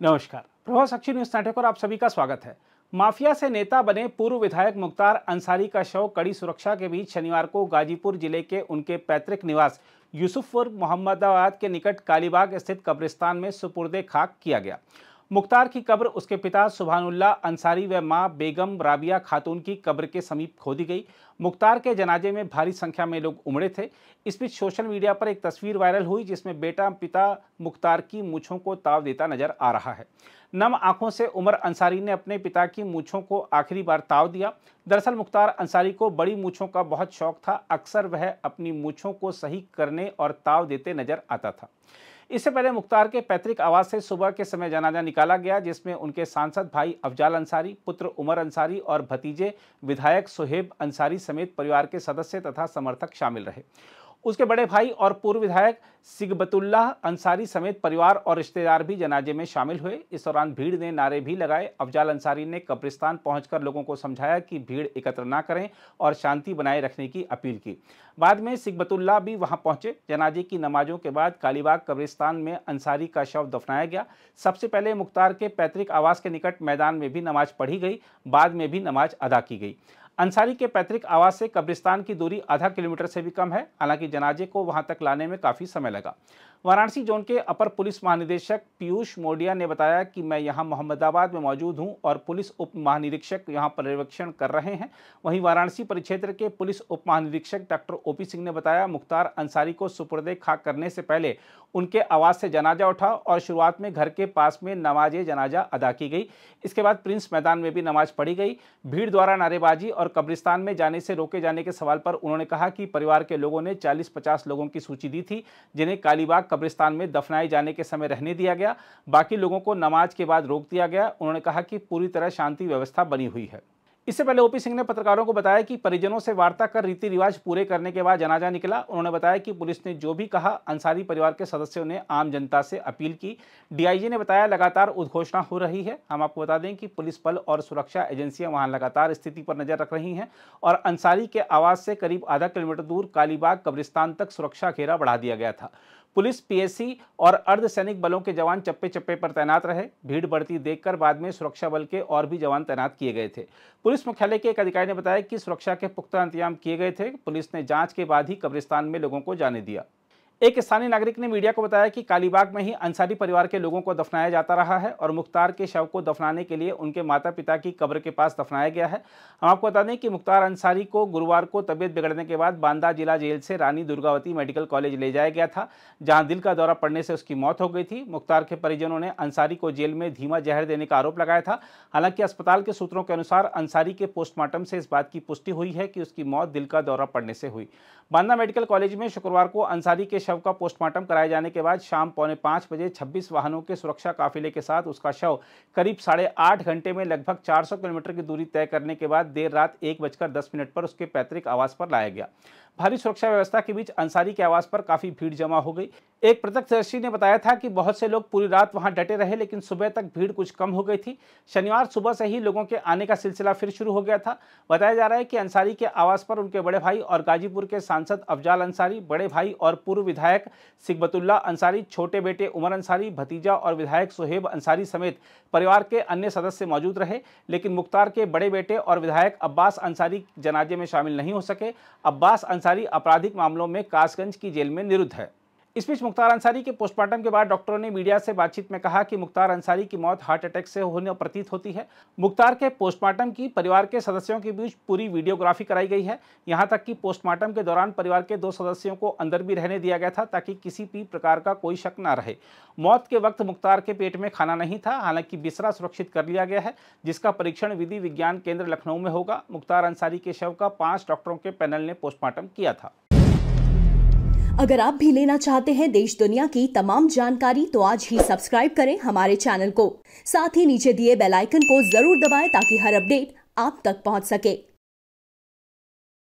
नमस्कार, प्रभाव साक्षी न्यूज नाटक पर आप सभी का स्वागत है। माफिया से नेता बने पूर्व विधायक मुख्तार अंसारी का शव कड़ी सुरक्षा के बीच शनिवार को गाजीपुर जिले के उनके पैतृक निवास यूसुफपुर मोहम्मदाबाद के निकट कालीबाग स्थित कब्रिस्तान में सुपुर्दे खाक किया गया। मुख्तार की कब्र उसके पिता सुभानुल्लाह अंसारी व मां बेगम राबिया खातून की कब्र के समीप खोदी गई। मुख्तार के जनाजे में भारी संख्या में लोग उमड़े थे। इस बीच सोशल मीडिया पर एक तस्वीर वायरल हुई जिसमें बेटा पिता मुख्तार की मूंछों को ताव देता नजर आ रहा है। नम आंखों से उमर अंसारी ने अपने पिता की मूंछों को आखिरी बार ताव दिया। दरअसल मुख्तार अंसारी को बड़ी मूंछों का बहुत शौक था। अक्सर वह अपनी मूंछों को सही करने और ताव देते नजर आता था। इससे पहले मुख्तार के पैतृक आवास से सुबह के समय जनाजा निकाला गया, जिसमें उनके सांसद भाई अफजाल अंसारी, पुत्र उमर अंसारी और भतीजे विधायक सोहेब अंसारी समेत परिवार के सदस्य तथा समर्थक शामिल रहे। उसके बड़े भाई और पूर्व विधायक सिगबतुल्लाह अंसारी समेत परिवार और रिश्तेदार भी जनाजे में शामिल हुए। इस दौरान भीड़ ने नारे भी लगाए। अफजाल अंसारी ने कब्रिस्तान पहुंचकर लोगों को समझाया कि भीड़ एकत्र ना करें और शांति बनाए रखने की अपील की। बाद में सिगबतुल्लाह भी वहां पहुंचे। जनाजे की नमाजों के बाद कालीबाग कब्रिस्तान में अंसारी का शव दफनाया गया। सबसे पहले मुख्तार के पैतृक आवास के निकट मैदान में भी नमाज पढ़ी गई, बाद में भी नमाज अदा की गई। अंसारी के पैतृक आवास से कब्रिस्तान की दूरी आधा किलोमीटर से भी कम है। हालांकि जनाजे को वहां तक लाने में काफी समय लगा। वाराणसी जोन के अपर पुलिस महानिदेशक पीयूष मोडिया ने बताया कि मैं यहां मोहम्मदाबाद में मौजूद हूं और पुलिस उप महानिरीक्षक यहां पर्यवेक्षण कर रहे हैं। वहीं वाराणसी परिक्षेत्र के पुलिस उप महानिरीक्षक डॉक्टर ओपी सिंह ने बताया, मुख्तार अंसारी को सुपुर्दे खाक करने से पहले उनके आवास से जनाजा उठा और शुरुआत में घर के पास में नमाज जनाजा अदा की गई। इसके बाद प्रिंस मैदान में भी नमाज पढ़ी गई। भीड़ द्वारा नारेबाजी और कब्रिस्तान में जाने से रोके जाने के सवाल पर उन्होंने कहा कि परिवार के लोगों ने 40-50 लोगों की सूची दी थी, जिन्हें कालीबाग कब्रिस्तान में दफनाए जाने के समय रहने दिया गया। बाकी लोगों को नमाज के बाद रोक दिया गया। उन्होंने कहा कि पूरी तरह शांति व्यवस्था बनी हुई है। इससे पहले ओपी सिंह ने पत्रकारों को बताया कि परिजनों से वार्ता कर रीति रिवाज पूरे करने के बाद जनाजा निकला। उन्होंने बताया कि पुलिस ने जो भी कहा, अंसारी परिवार के सदस्यों ने आम जनता से अपील की। डीआईजी ने बताया, लगातार उद्घोषणा हो रही है। हम आपको बता दें कि पुलिस बल और सुरक्षा एजेंसियां वहां लगातार स्थिति पर नजर रख रही हैं और अंसारी के आवास से करीब आधा किलोमीटर दूर कालीबाग कब्रिस्तान तक सुरक्षा घेरा बढ़ा दिया गया था। पुलिस, पीएसी और अर्धसैनिक बलों के जवान चप्पे चप्पे पर तैनात रहे। भीड़ बढ़ती देखकर बाद में सुरक्षा बल के और भी जवान तैनात किए गए थे। पुलिस मुख्यालय के एक अधिकारी ने बताया कि सुरक्षा के पुख्ता इंतजाम किए गए थे। पुलिस ने जांच के बाद ही कब्रिस्तान में लोगों को जाने दिया। एक स्थानीय नागरिक ने मीडिया को बताया कि कालीबाग में ही अंसारी परिवार के लोगों को दफनाया जाता रहा है और मुख्तार के शव को दफनाने के लिए उनके माता पिता की कब्र के पास दफनाया गया है। हम आपको बता दें कि मुख्तार अंसारी को गुरुवार को तबियत बिगड़ने के बाद बांदा जिला जेल से रानी दुर्गावती मेडिकल कॉलेज ले जाया गया था, जहां दिल का दौरा पड़ने से उसकी मौत हो गई थी। मुख्तार के परिजनों ने अंसारी को जेल में धीमा जहर देने का आरोप लगाया था। हालांकि अस्पताल के सूत्रों के अनुसार अंसारी के पोस्टमार्टम से इस बात की पुष्टि हुई है कि उसकी मौत दिल का दौरा पड़ने से हुई। बांदा मेडिकल कॉलेज में शुक्रवार को अंसारी के शव का पोस्टमार्टम कराए जाने के बाद शाम 4:45 बजे 26 वाहनों के सुरक्षा काफिले के साथ उसका शव करीब 8.5 घंटे में लगभग 400 किलोमीटर की दूरी तय करने के बाद देर रात 1:10 पर उसके पैतृक आवास पर लाया गया। भारी सुरक्षा व्यवस्था के बीच अंसारी के आवास पर काफी भीड़ जमा हो गई। एक प्रत्यक्षदर्शी ने बताया था कि बहुत से लोग पूरी रात वहां डटे रहे, लेकिन सुबह तक भीड़ कुछ कम हो गई थी। शनिवार सुबह से ही लोगों के आने का सिलसिला फिर शुरू हो गया था। बताया जा रहा है कि अंसारी के आवास पर उनके बड़े भाई और गाजीपुर के सांसद अफजाल अंसारी, बड़े भाई और पूर्व विधायक सिगबतुल्लाह अंसारी, छोटे बेटे उमर अंसारी, भतीजा और विधायक सोहेब अंसारी समेत परिवार के अन्य सदस्य मौजूद रहे। लेकिन मुख्तार के बड़े बेटे और विधायक अब्बास अंसारी जनाजे में शामिल नहीं हो सके। अब्बास अंसारी आपराधिक मामलों में कासगंज की जेल में निरुद्ध है। इस बीच मुख्तार अंसारी के पोस्टमार्टम के बाद डॉक्टरों ने मीडिया से बातचीत में कहा कि मुख्तार अंसारी की मौत हार्ट अटैक से होने प्रतीत होती है। मुख्तार के पोस्टमार्टम की परिवार के सदस्यों के बीच पूरी वीडियोग्राफी कराई गई है। यहां तक कि पोस्टमार्टम के दौरान परिवार के 2 सदस्यों को अंदर भी रहने दिया गया था, ताकि किसी भी प्रकार का कोई शक न रहे। मौत के वक्त मुख्तार के पेट में खाना नहीं था। हालांकि बिस्तरा सुरक्षित कर लिया गया है, जिसका परीक्षण विधि विज्ञान केंद्र लखनऊ में होगा। मुख्तार अंसारी के शव का 5 डॉक्टरों के पैनल ने पोस्टमार्टम किया था। अगर आप भी लेना चाहते हैं देश दुनिया की तमाम जानकारी, तो आज ही सब्सक्राइब करें हमारे चैनल को। साथ ही नीचे दिए बेल आइकन को जरूर दबाएं ताकि हर अपडेट आप तक पहुंच सके।